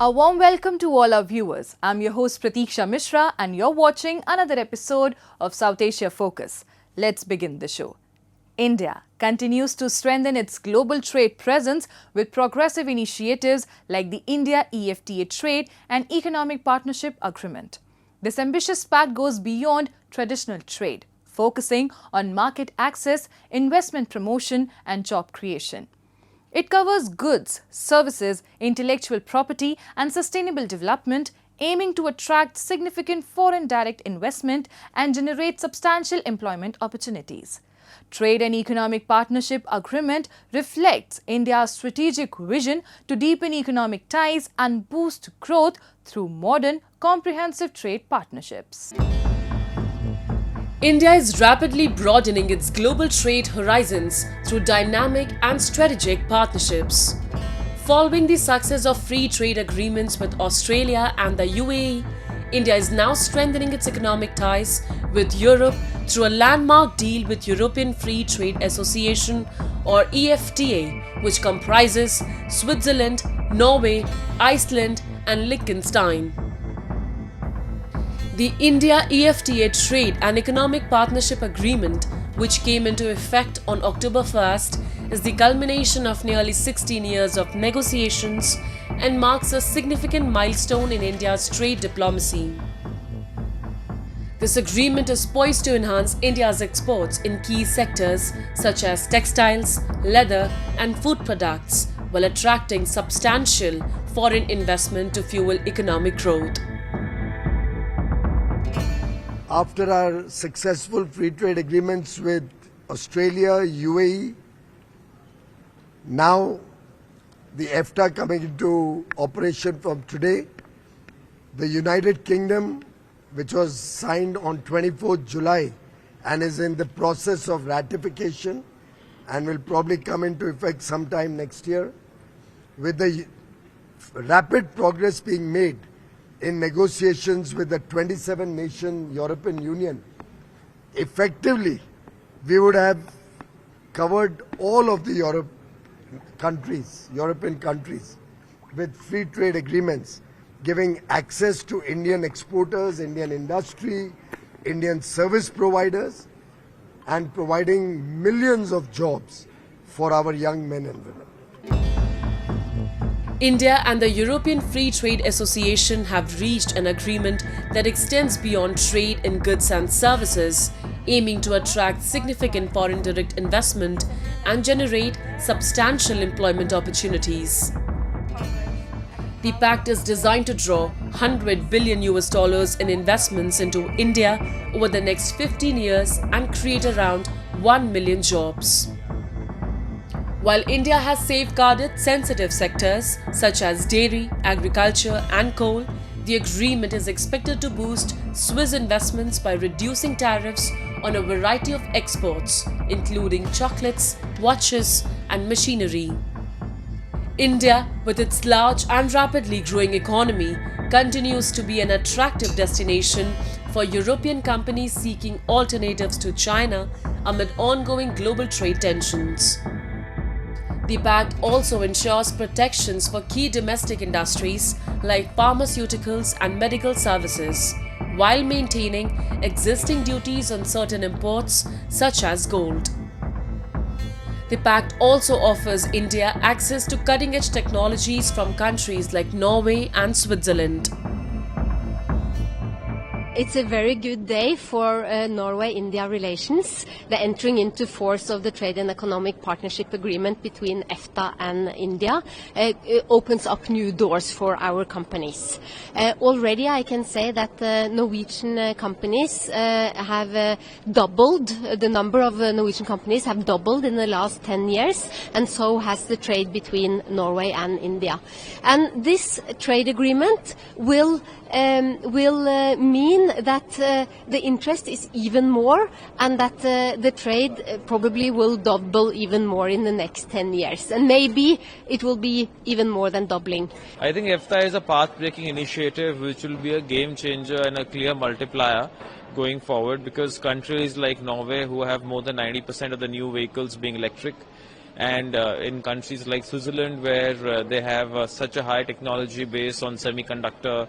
A warm welcome to all our viewers. I'm your host Pratiksha Mishra and you're watching another episode of South Asia Focus. Let's begin the show. India continues to strengthen its global trade presence with progressive initiatives like the India-EFTA Trade and Economic Partnership Agreement. This ambitious pact goes beyond traditional trade, focusing on market access, investment promotion and job creation. It covers goods, services, intellectual property and sustainable development, aiming to attract significant foreign direct investment and generate substantial employment opportunities. Trade and Economic Partnership Agreement reflects India's strategic vision to deepen economic ties and boost growth through modern, comprehensive trade partnerships. India is rapidly broadening its global trade horizons through dynamic and strategic partnerships. Following the success of free trade agreements with Australia and the UAE, India is now strengthening its economic ties with Europe through a landmark deal with European Free Trade Association or EFTA, which comprises Switzerland, Norway, Iceland and Liechtenstein. The India-EFTA Trade and Economic Partnership Agreement, which came into effect on October 1st, is the culmination of nearly 16 years of negotiations and marks a significant milestone in India's trade diplomacy. This agreement is poised to enhance India's exports in key sectors such as textiles, leather and food products, while attracting substantial foreign investment to fuel economic growth. After our successful free trade agreements with Australia, UAE, now the EFTA coming into operation from today, the United Kingdom, which was signed on 24th July and is in the process of ratification and will probably come into effect sometime next year, with the rapid progress being made in negotiations with the 27-nation European Union, effectively we would have covered all of the European countries with free trade agreements, giving access to Indian exporters, Indian industry, Indian service providers, and providing millions of jobs for our young men and women. India and the European Free Trade Association have reached an agreement that extends beyond trade in goods and services, aiming to attract significant foreign direct investment and generate substantial employment opportunities. The pact is designed to draw $100 billion in investments into India over the next 15 years and create around 1 million jobs. While India has safeguarded sensitive sectors such as dairy, agriculture and coal, the agreement is expected to boost Swiss investments by reducing tariffs on a variety of exports, including chocolates, watches and machinery. India, with its large and rapidly growing economy, continues to be an attractive destination for European companies seeking alternatives to China amid ongoing global trade tensions. The pact also ensures protections for key domestic industries like pharmaceuticals and medical services, while maintaining existing duties on certain imports such as gold. The pact also offers India access to cutting-edge technologies from countries like Norway and Switzerland. It's a very good day for Norway-India relations. The entering into force of the Trade and Economic Partnership Agreement between EFTA and India opens up new doors for our companies. Already I can say that Norwegian companies have doubled, the number of Norwegian companies have doubled in the last 10 years, and so has the trade between Norway and India. And this trade agreement will mean that the interest is even more, and that the trade probably will double even more in the next 10 years. And maybe it will be even more than doubling. I think EFTA is a path-breaking initiative which will be a game changer and a clear multiplier going forward, because countries like Norway, who have more than 90% of the new vehicles being electric, And in countries like Switzerland, where they have such a high technology base on semiconductor,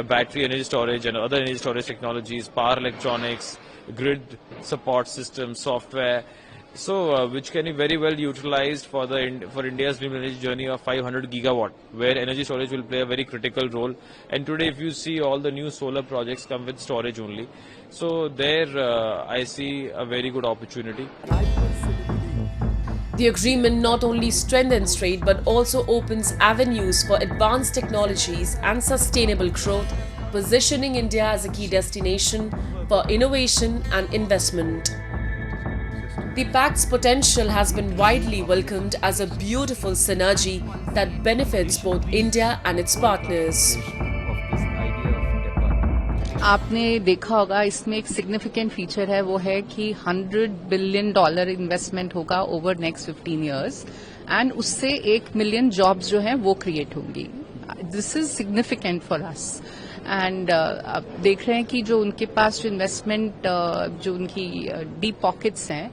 battery energy storage and other energy storage technologies, power electronics, grid support systems, software, so which can be very well utilized for India's green energy journey of 500 gigawatt, where energy storage will play a very critical role. And today, if you see, all the new solar projects come with storage only. So there, I see a very good opportunity. The agreement not only strengthens trade but also opens avenues for advanced technologies and sustainable growth, positioning India as a key destination for innovation and investment. The pact's potential has been widely welcomed as a beautiful synergy that benefits both India and its partners. आपने देखा होगा इसमें एक significant feature है, वो है कि $100 billion investment होगा ओवर नेक्स्ट 15 इयर्स एंड उससे 1 मिलियन जॉब्स जो हैं वो क्रिएट होंगी. This is significant for us and आप देख रहे हैं कि जो उनके पास जो इन्वेस्टमेंट जो उनकी डीप पॉकेट्स हैं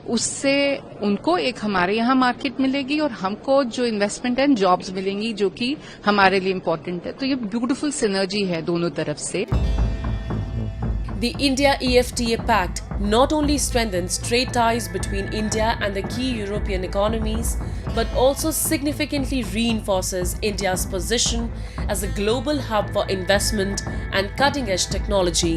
उससे उनको एक हमारे यहाँ मार्केट मिलेगी और हमको जो इन्वेस्टमेंट एंड जॉब्स मिलेंगी जो कि हमारे लिए इम्पोर्टेंट है. तो ये ब्यूटीफुल सिनर्जी है दोनों तरफ से. The India-EFTA pact not only strengthens trade ties between India and the key European economies, but also significantly reinforces India's position as a global hub for investment and cutting-edge technology.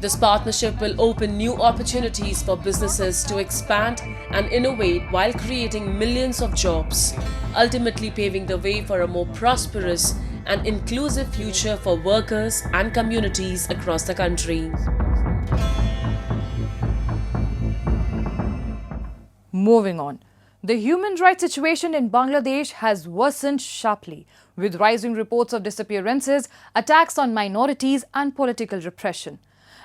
This partnership will open new opportunities for businesses to expand and innovate while creating millions of jobs, ultimately paving the way for a more prosperous and inclusive future for workers and communities across the country. Moving on. The human rights situation in Bangladesh has worsened sharply, with rising reports of disappearances, attacks on minorities and political repression.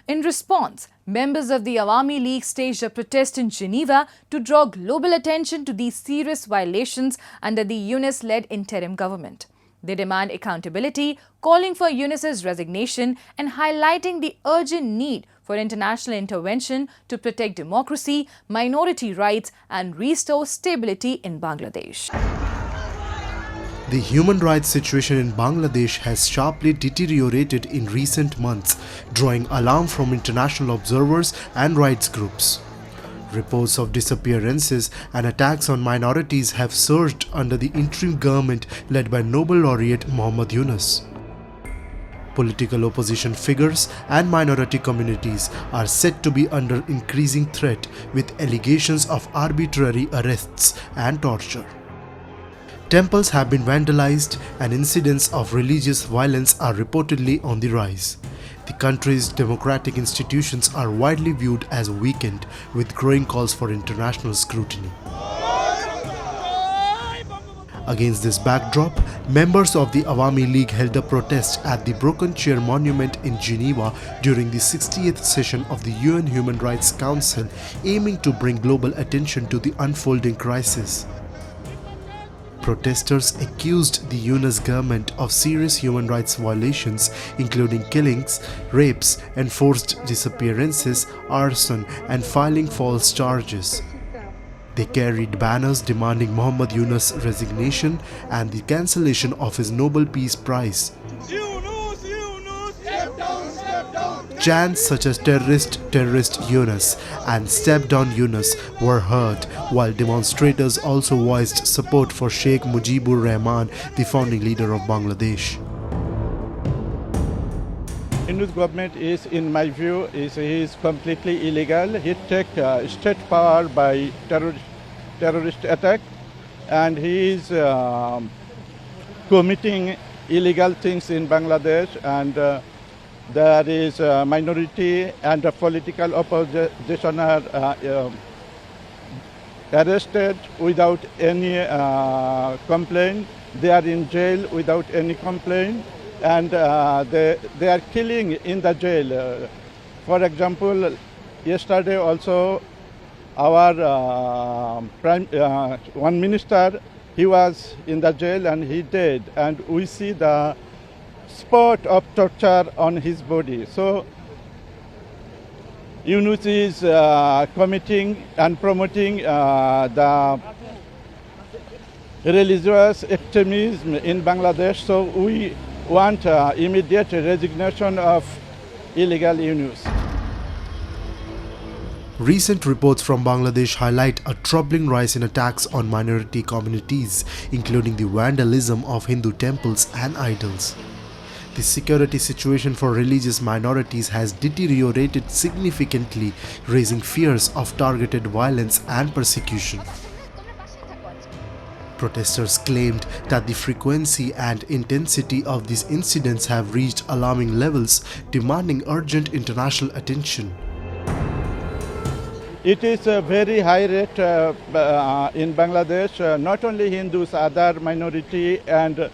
In response, members of the Awami League staged a protest in Geneva to draw global attention to these serious violations under the Yunus-led interim government. They demand accountability, calling for Yunus's resignation and highlighting the urgent need for international intervention to protect democracy, minority rights and restore stability in Bangladesh. The human rights situation in Bangladesh has sharply deteriorated in recent months, drawing alarm from international observers and rights groups. Reports of disappearances and attacks on minorities have surged under the interim government led by Nobel laureate Muhammad Yunus. Political opposition figures and minority communities are said to be under increasing threat with allegations of arbitrary arrests and torture. Temples have been vandalized and incidents of religious violence are reportedly on the rise. The country's democratic institutions are widely viewed as weakened, with growing calls for international scrutiny. Against this backdrop, members of the Awami League held a protest at the Broken Chair Monument in Geneva during the 60th session of the UN Human Rights Council, aiming to bring global attention to the unfolding crisis. Protesters accused the Yunus government of serious human rights violations, including killings, rapes, enforced disappearances, arson, and filing false charges. They carried banners demanding Muhammad Yunus' resignation and the cancellation of his Nobel Peace Prize. Chants such as terrorist Yunus and step down Yunus were heard, while demonstrators also voiced support for Sheikh Mujibur Rahman, the founding leader of Bangladesh. Yunus government is, in my view, is completely illegal. He took state power by terrorist attack, and he is committing illegal things in Bangladesh, and there is a minority and the political opposition are arrested without any complaint. They are in jail without any complaint, and they are killing in the jail. For example, yesterday also our one minister, he was in the jail and he died, and we see the spot of torture on his body. So Yunus is committing and promoting the religious extremism in Bangladesh, so we want immediate resignation of illegal Yunus. Recent reports from Bangladesh highlight a troubling rise in attacks on minority communities, including the vandalism of Hindu temples and idols. The security situation for religious minorities has deteriorated significantly, raising fears of targeted violence and persecution. Protesters claimed that the frequency and intensity of these incidents have reached alarming levels, demanding urgent international attention. It is a very high rate in Bangladesh. Not only Hindus, other minority and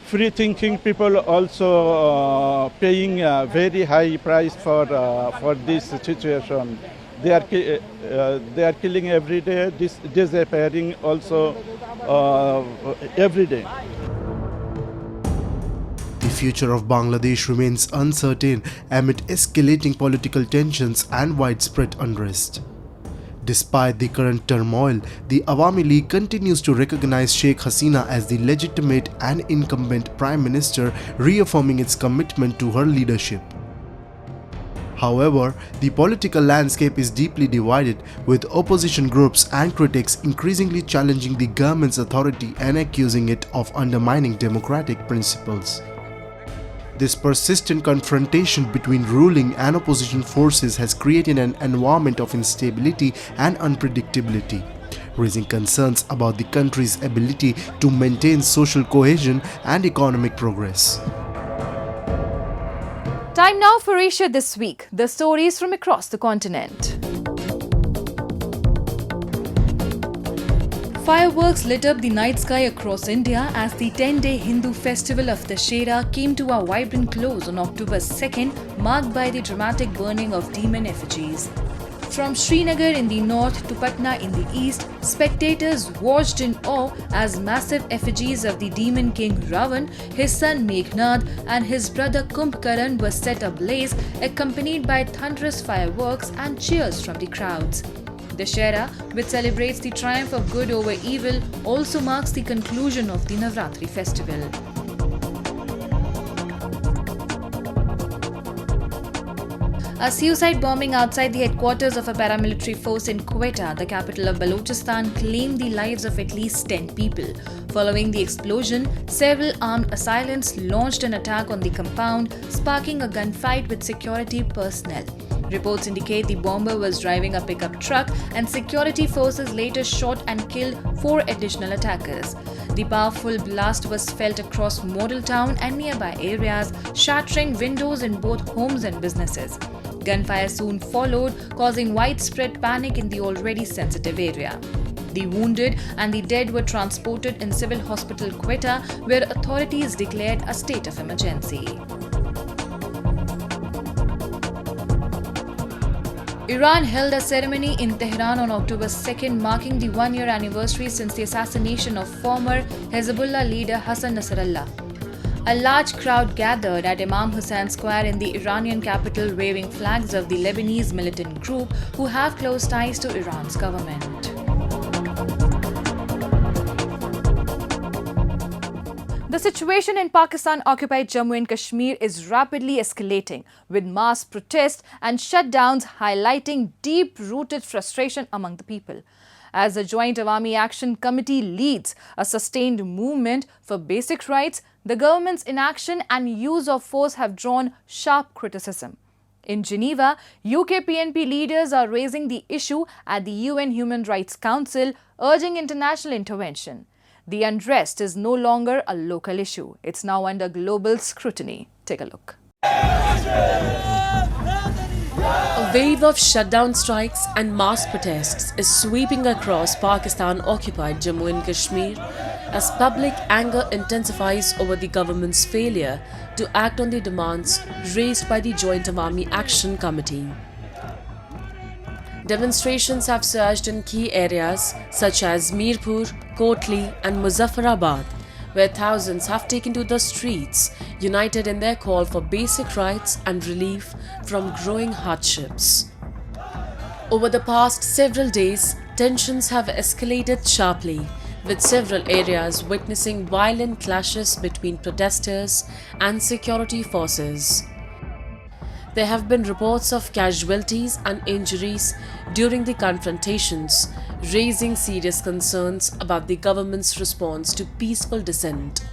free-thinking people also paying a very high price for this situation. They are killing every day, disappearing also every day. The future of Bangladesh remains uncertain amid escalating political tensions and widespread unrest. Despite the current turmoil, the Awami League continues to recognize Sheikh Hasina as the legitimate and incumbent Prime Minister, reaffirming its commitment to her leadership. However, the political landscape is deeply divided, with opposition groups and critics increasingly challenging the government's authority and accusing it of undermining democratic principles. This persistent confrontation between ruling and opposition forces has created an environment of instability and unpredictability, raising concerns about the country's ability to maintain social cohesion and economic progress. Time now for Asia This Week, the stories from across the continent. Fireworks lit up the night sky across India as the 10-day Hindu festival of Dussehra came to a vibrant close on October 2nd, marked by the dramatic burning of demon effigies. From Srinagar in the north to Patna in the east, spectators watched in awe as massive effigies of the demon king Ravan, his son Meghnad and his brother Kumbhkaran were set ablaze, accompanied by thunderous fireworks and cheers from the crowds. Dussehra, which celebrates the triumph of good over evil, also marks the conclusion of the Navratri festival. A suicide bombing outside the headquarters of a paramilitary force in Quetta, the capital of Balochistan, claimed the lives of at least 10 people. Following the explosion, several armed assailants launched an attack on the compound, sparking a gunfight with security personnel. Reports indicate the bomber was driving a pickup truck, and security forces later shot and killed 4 additional attackers. The powerful blast was felt across Model Town and nearby areas, shattering windows in both homes and businesses. Gunfire soon followed, causing widespread panic in the already sensitive area. The wounded and the dead were transported in Civil Hospital Quetta, where authorities declared a state of emergency. Iran held a ceremony in Tehran on October 2nd, marking the one-year anniversary since the assassination of former Hezbollah leader Hassan Nasrallah. A large crowd gathered at Imam Hussein Square in the Iranian capital, waving flags of the Lebanese militant group who have close ties to Iran's government. The situation in Pakistan-occupied Jammu and Kashmir is rapidly escalating, with mass protests and shutdowns highlighting deep-rooted frustration among the people. As the Joint Awami Action Committee leads a sustained movement for basic rights, the government's inaction and use of force have drawn sharp criticism. In Geneva, UK PNP leaders are raising the issue at the UN Human Rights Council, urging international intervention. The unrest is no longer a local issue. It's now under global scrutiny. Take a look. A wave of shutdown strikes and mass protests is sweeping across Pakistan-occupied Jammu and Kashmir as public anger intensifies over the government's failure to act on the demands raised by the Joint Awami Action Committee. Demonstrations have surged in key areas such as Mirpur, Kotli and Muzaffarabad, where thousands have taken to the streets, united in their call for basic rights and relief from growing hardships. Over the past several days, tensions have escalated sharply, with several areas witnessing violent clashes between protesters and security forces. There have been reports of casualties and injuries during the confrontations, raising serious concerns about the government's response to peaceful dissent.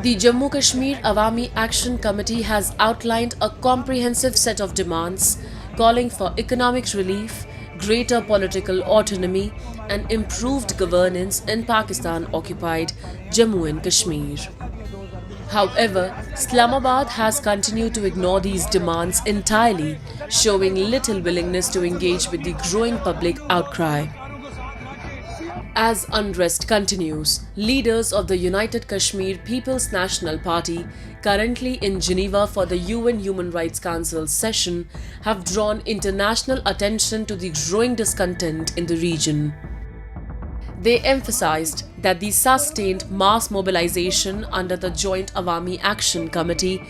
The Jammu Kashmir Awami Action Committee has outlined a comprehensive set of demands calling for economic relief, greater political autonomy, and improved governance in Pakistan-occupied Jammu and Kashmir. However, Islamabad has continued to ignore these demands entirely, showing little willingness to engage with the growing public outcry. As unrest continues, leaders of the United Kashmir People's National Party, currently in Geneva for the UN Human Rights Council session, have drawn international attention to the growing discontent in the region. They emphasized that the sustained mass mobilization under the Joint Awami Action Committee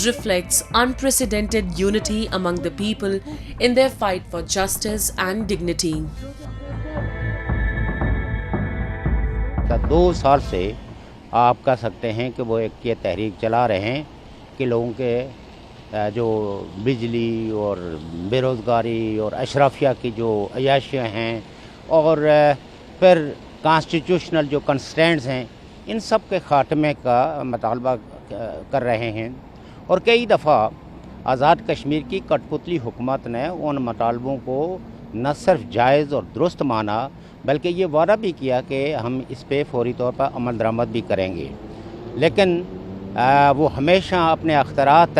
reflects unprecedented unity among the people in their fight for justice and dignity. 2 साल से आप कह सकते हैं कि वो एक ये तहरीक चला रहे हैं कि लोगों के जो बिजली और बेरोज़गारी और अशराफिया की जो अयाशियाँ हैं और फिर कॉन्स्टिट्यूशनल जो कंस्ट्रेंट्स हैं इन सब के ख़ात्मे का मुतालबा कर रहे हैं और कई दफ़ा आज़ाद कश्मीर की कठपुतली हुकूमत ने उन मुतालबों को न सिर्फ जायज़ और दुरुस्त माना बल्कि ये वादा भी किया कि हम इस पे फौरी तौर पर अमल दरामद भी करेंगे, लेकिन वो हमेशा अपने अख्तियारात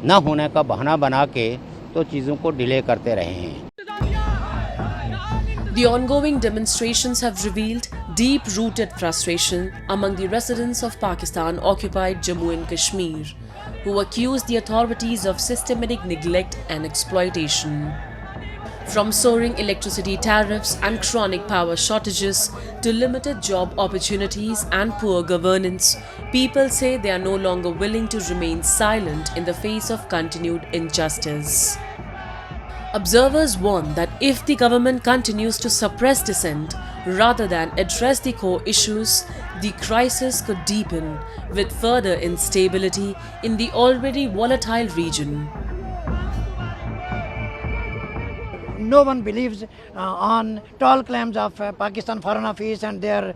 न होने का बहाना बना के तो चीज़ों को डिले करते रहे हैं. The ongoing demonstrations have revealed deep-rooted frustration among the residents of Pakistan-occupied Jammu and Kashmir, who accuse the authorities of systematic neglect and exploitation. From soaring electricity tariffs and chronic power shortages to limited job opportunities and poor governance, people say they are no longer willing to remain silent in the face of continued injustice. Observers warn that if the government continues to suppress dissent rather than address the core issues, the crisis could deepen with further instability in the already volatile region. No one believes on tall claims of Pakistan Foreign Office and their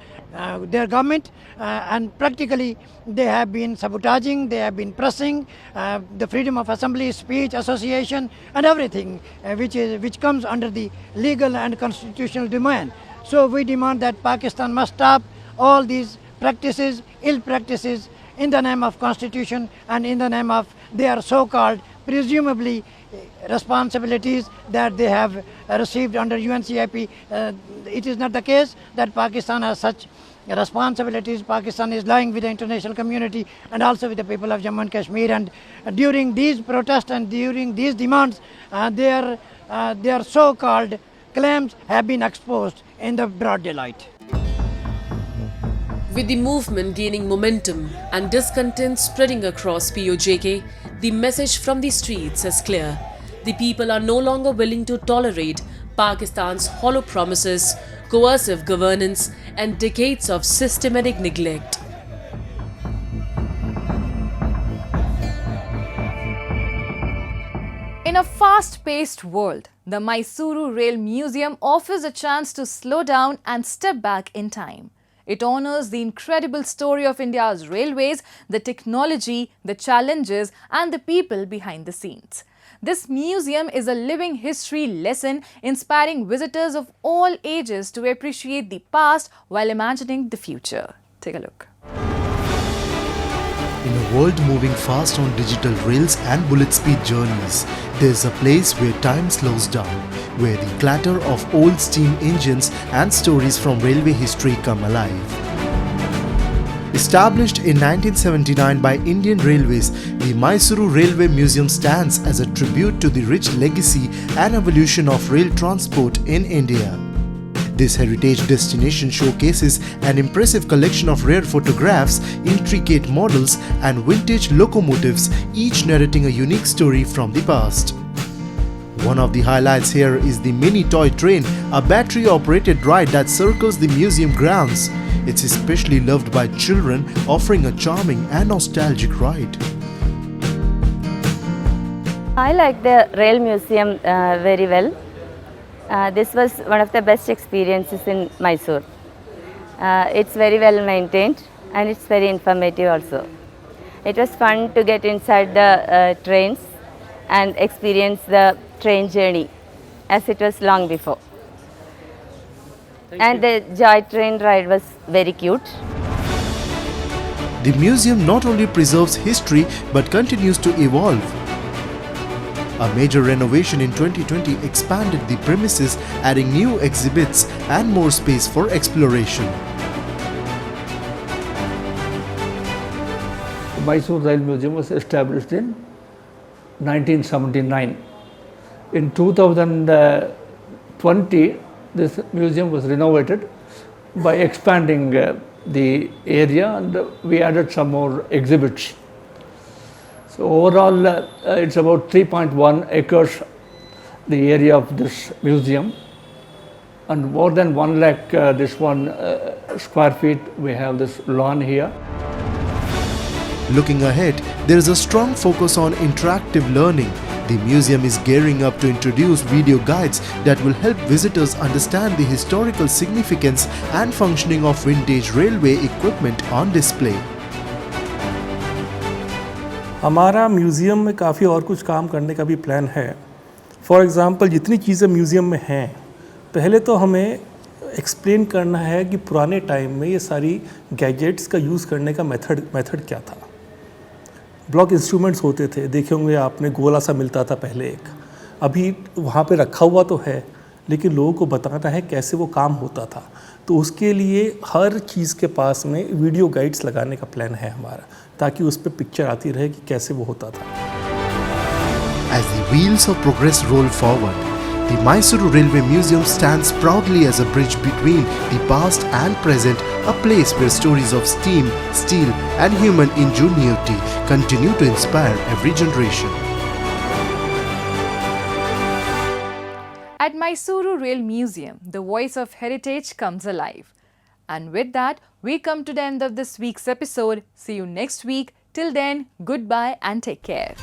government, and practically they have been sabotaging, they have been pressing the freedom of assembly, speech, association and everything which comes under the legal and constitutional domain. So we demand that Pakistan must stop all these practices, ill practices in the name of constitution and in the name of their so-called presumably responsibilities that they have received under UNCIP. It is not the case that Pakistan has such responsibilities. Pakistan is lying with the international community and also with the people of Jammu and Kashmir, and during these protests and during these demands their so-called claims have been exposed in the broad daylight. With the movement gaining momentum and discontent spreading across POJK, the message from the streets is clear. The people are no longer willing to tolerate Pakistan's hollow promises, coercive governance, and decades of systematic neglect. In a fast-paced world, the Mysuru Rail Museum offers a chance to slow down and step back in time. It honors the incredible story of India's railways, the technology, the challenges, and the people behind the scenes. This museum is a living history lesson inspiring visitors of all ages to appreciate the past while imagining the future. Take a look. In a world moving fast on digital rails and bullet speed journeys, there's a place where time slows down, where the clatter of old steam engines and stories from railway history come alive. Established in 1979 by Indian Railways, the Mysuru Railway Museum stands as a tribute to the rich legacy and evolution of rail transport in India. This heritage destination showcases an impressive collection of rare photographs, intricate models, and vintage locomotives, each narrating a unique story from the past. One of the highlights here is the mini toy train, a battery-operated ride that circles the museum grounds. It's especially loved by children, offering a charming and nostalgic ride. I like the rail museum very well. This was one of the best experiences in Mysore. It's very well maintained and it's very informative also. It was fun to get inside the trains and experience the train journey as it was long before. And the joy train ride was very cute. The museum not only preserves history but continues to evolve. A major renovation in 2020 expanded the premises, adding new exhibits and more space for exploration. The Mysore Rail Museum was established in 1979. In 2020, this museum was renovated by expanding the area, and we added some more exhibits. So overall, it's about 3.1 acres, the area of this museum, and more than 1 lakh square feet. We have this lawn here. Looking ahead, there is a strong focus on interactive learning. The museum is gearing up to introduce video guides that will help visitors understand the historical significance and functioning of vintage railway equipment on display. हमारा museum में काफ़ी और कुछ काम करने का भी plan है. फॉर एग्ज़ाम्पल जितनी चीज़ें म्यूज़ियम में हैं, पहले तो हमें एक्सप्लेन करना है कि पुराने टाइम में ये सारी गैजेट्स का यूज़ करने का मेथड क्या था. ब्लॉक इंस्ट्रूमेंट्स होते थे, देखे होंगे आपने, गोला सा मिलता था पहले एक. अभी वहाँ पे रखा हुआ तो है, लेकिन लोगों को बताना है कैसे वो काम होता था. तो उसके लिए हर चीज़ के पास में वीडियो गाइड्स लगाने का प्लान है हमारा, ताकि उस पर पिक्चर आती रहे कि कैसे वो होता था. As the wheels of progress roll forward, the Mysuru Railway Museum stands proudly as a bridge between the past and present, a place where stories of steam, steel, and human ingenuity continue to inspire every generation. At Mysuru Rail Museum, the voice of heritage comes alive. And with that, we come to the end of this week's episode. See you next week. Till then, goodbye and take care.